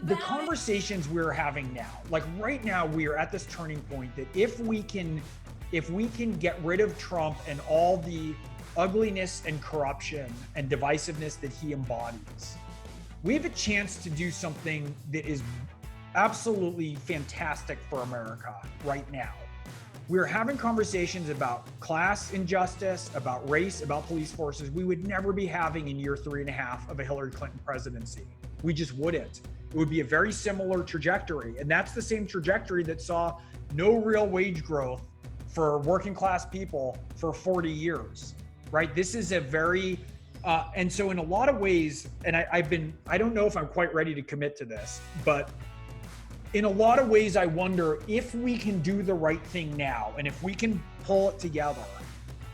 the conversations we're having now, like right now, we are at this turning point that if we can get rid of Trump and all the ugliness and corruption and divisiveness that he embodies, we have a chance to do something that is absolutely fantastic for America right now. We're having conversations about class injustice, about race, about police forces we would never be having in year 3.5 of a Hillary Clinton presidency. We just wouldn't. It would be a very similar trajectory. And that's the same trajectory that saw no real wage growth for working class people for 40 years, right? This is a very, and so in a lot of ways, and I don't know if I'm quite ready to commit to this, but in a lot of ways, I wonder if we can do the right thing now, and if we can pull it together,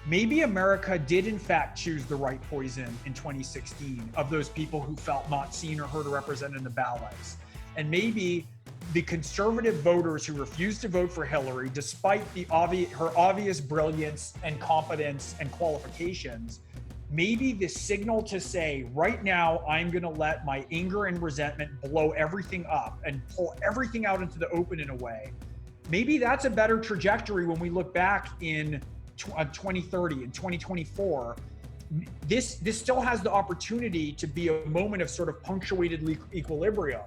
maybe America did in fact choose the right poison in 2016 of those people who felt not seen or heard or represented in the ballots. And maybe the conservative voters who refused to vote for Hillary, despite her obvious brilliance and competence and qualifications, maybe the signal to say, right now, I'm going to let my anger and resentment blow everything up and pull everything out into the open in a way. Maybe that's a better trajectory when we look back in 2030 and 2024. This still has the opportunity to be a moment of sort of punctuated equilibrium.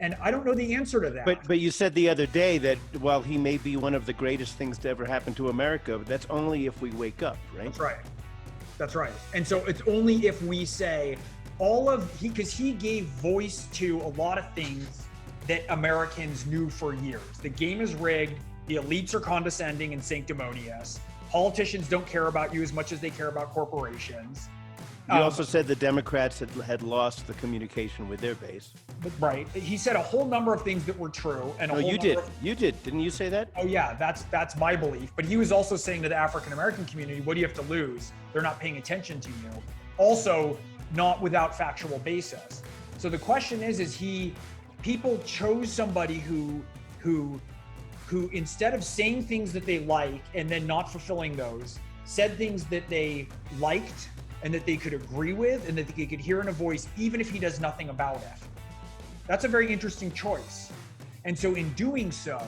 And I don't know the answer to that. But you said the other day that while he may be one of the greatest things to ever happen to America, that's only if we wake up, right? That's right. That's right. And so it's only if we say because he gave voice to a lot of things that Americans knew for years. The game is rigged. The elites are condescending and sanctimonious. Politicians don't care about you as much as they care about corporations. You also said the Democrats had lost the communication with their base. Right. He said a whole number of things that were true. And you did. Didn't you say that? Oh, yeah. That's my belief. But he was also saying to the African-American community, what do you have to lose? They're not paying attention to you. Also, not without factual basis. So the question is people chose somebody who instead of saying things that they like and then not fulfilling those, said things that they liked and that they could agree with and that they could hear in a voice, even if he does nothing about it. That's a very interesting choice. And so in doing so,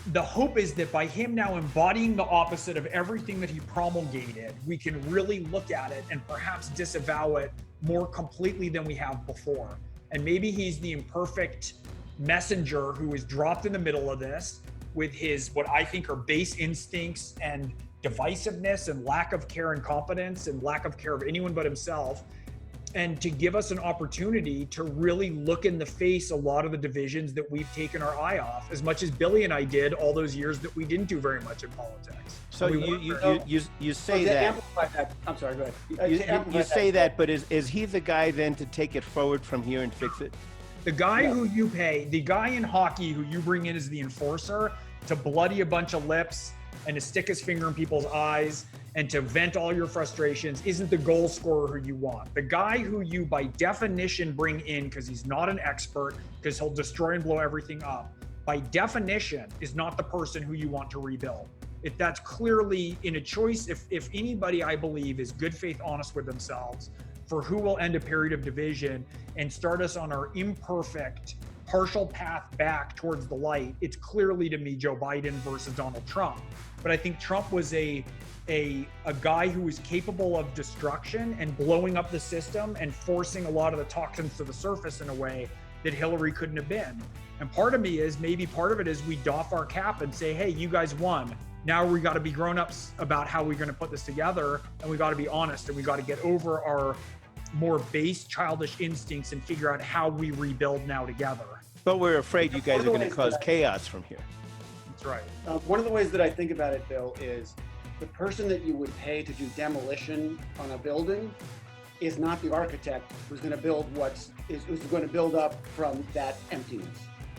the hope is that by him now embodying the opposite of everything that he promulgated, we can really look at it and perhaps disavow it more completely than we have before. And maybe he's the imperfect messenger who is dropped in the middle of this with his, what I think are base instincts and divisiveness and lack of care and competence and lack of care of anyone but himself, and to give us an opportunity to really look in the face a lot of the divisions that we've taken our eye off, as much as Billy and I did all those years that we didn't do very much in politics. So you say that. I'm sorry, go ahead. You say that, but is he the guy then to take it forward from here and fix it? The guy who you pay, the guy in hockey who you bring in as the enforcer to bloody a bunch of lips and to stick his finger in people's eyes and to vent all your frustrations isn't the goal scorer who you want. The guy who you by definition bring in because he's not an expert, because he'll destroy and blow everything up, by definition is not the person who you want to rebuild. If that's clearly in a choice, if anybody I believe is good faith honest with themselves for who will end a period of division and start us on our imperfect partial path back towards the light, it's clearly to me Joe Biden versus Donald Trump. But I think Trump was a guy who was capable of destruction and blowing up the system and forcing a lot of the toxins to the surface in a way that Hillary couldn't have been. And part of me is, maybe part of it is we doff our cap and say, hey, you guys won. Now we got to be grown-ups about how we're going to put this together, and we got to be honest, and we got to get over our more base childish instincts and figure out how we rebuild now together. But we're afraid you guys are going to cause chaos from here. That's right. One of the ways that I think about it, Bill, is the person that you would pay to do demolition on a building is not the architect who's going to build who's going to build up from that emptiness.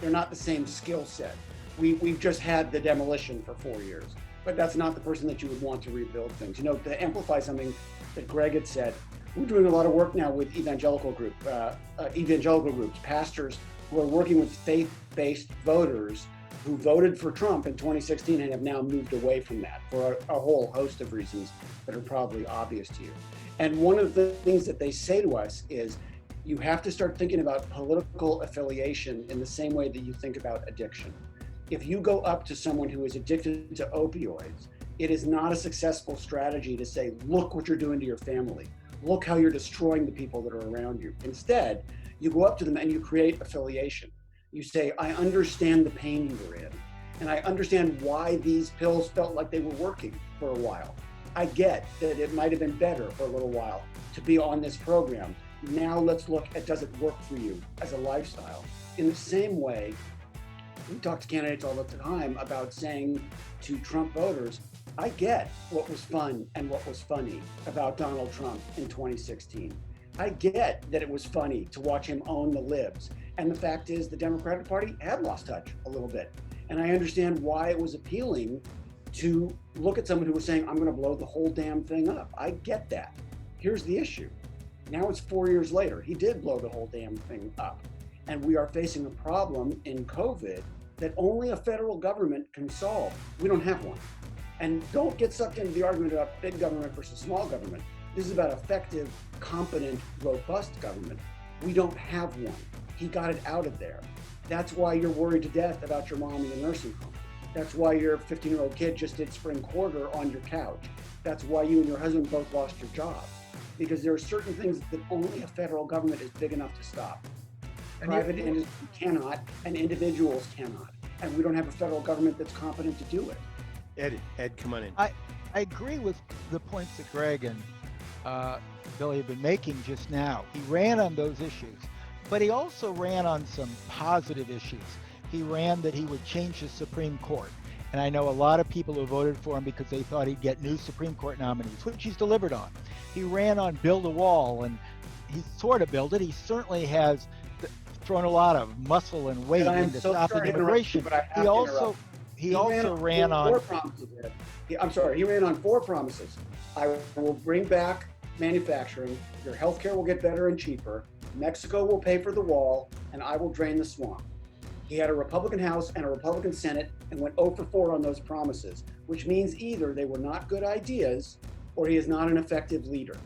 They're not the same skill set. We've just had the demolition for 4 years, but that's not the person that you would want to rebuild things. You know, to amplify something that Gregg had said, we're doing a lot of work now with evangelical groups, pastors who are working with faith-based voters who voted for Trump in 2016 and have now moved away from that for a whole host of reasons that are probably obvious to you. And one of the things that they say to us is, You have to start thinking about political affiliation in the same way that you think about addiction. If you go up to someone who is addicted to opioids, it is not a successful strategy to say, look what you're doing to your family. Look how you're destroying the people that are around you. Instead, you go up to them and you create affiliation. You say, I understand the pain you were in, and I understand why these pills felt like they were working for a while. I get that it might have been better for a little while to be on this program. Now let's look at, does it work for you as a lifestyle? In the same way, we talk to candidates all the time about saying to Trump voters, I get what was fun and what was funny about Donald Trump in 2016. I get that it was funny to watch him own the libs. And the fact is the Democratic Party had lost touch a little bit. And I understand why it was appealing to look at someone who was saying, I'm going to blow the whole damn thing up. I get that. Here's the issue. Now it's 4 years later. He did blow the whole damn thing up. And we are facing a problem in COVID that only a federal government can solve. We don't have one. And don't get sucked into the argument about big government versus small government. This is about effective, competent, robust government. We don't have one. He got it out of there. That's why you're worried to death about your mom in the nursing home. That's why your 15-year-old kid just did spring quarter on your couch. That's why you and your husband both lost your job. Because there are certain things that only a federal government is big enough to stop. Private industry cannot, and individuals cannot. And we don't have a federal government that's competent to do it. Ed, come on in. I agree with the points that Greg and Billy have been making just now. He ran on those issues, but he also ran on some positive issues. He ran that he would change the Supreme Court. And I know a lot of people who voted for him because they thought he'd get new Supreme Court nominees, which he's delivered on. He ran on build a wall, and he sort of built it. He certainly has thrown a lot of muscle and weight into stopping immigration. He also ran on 4 promises. I'm sorry, he ran on 4 promises. I will bring back manufacturing, your healthcare will get better and cheaper, Mexico will pay for the wall, and I will drain the swamp. He had a Republican House and a Republican Senate and went 0 for 4 on those promises, which means either they were not good ideas or he is not an effective leader.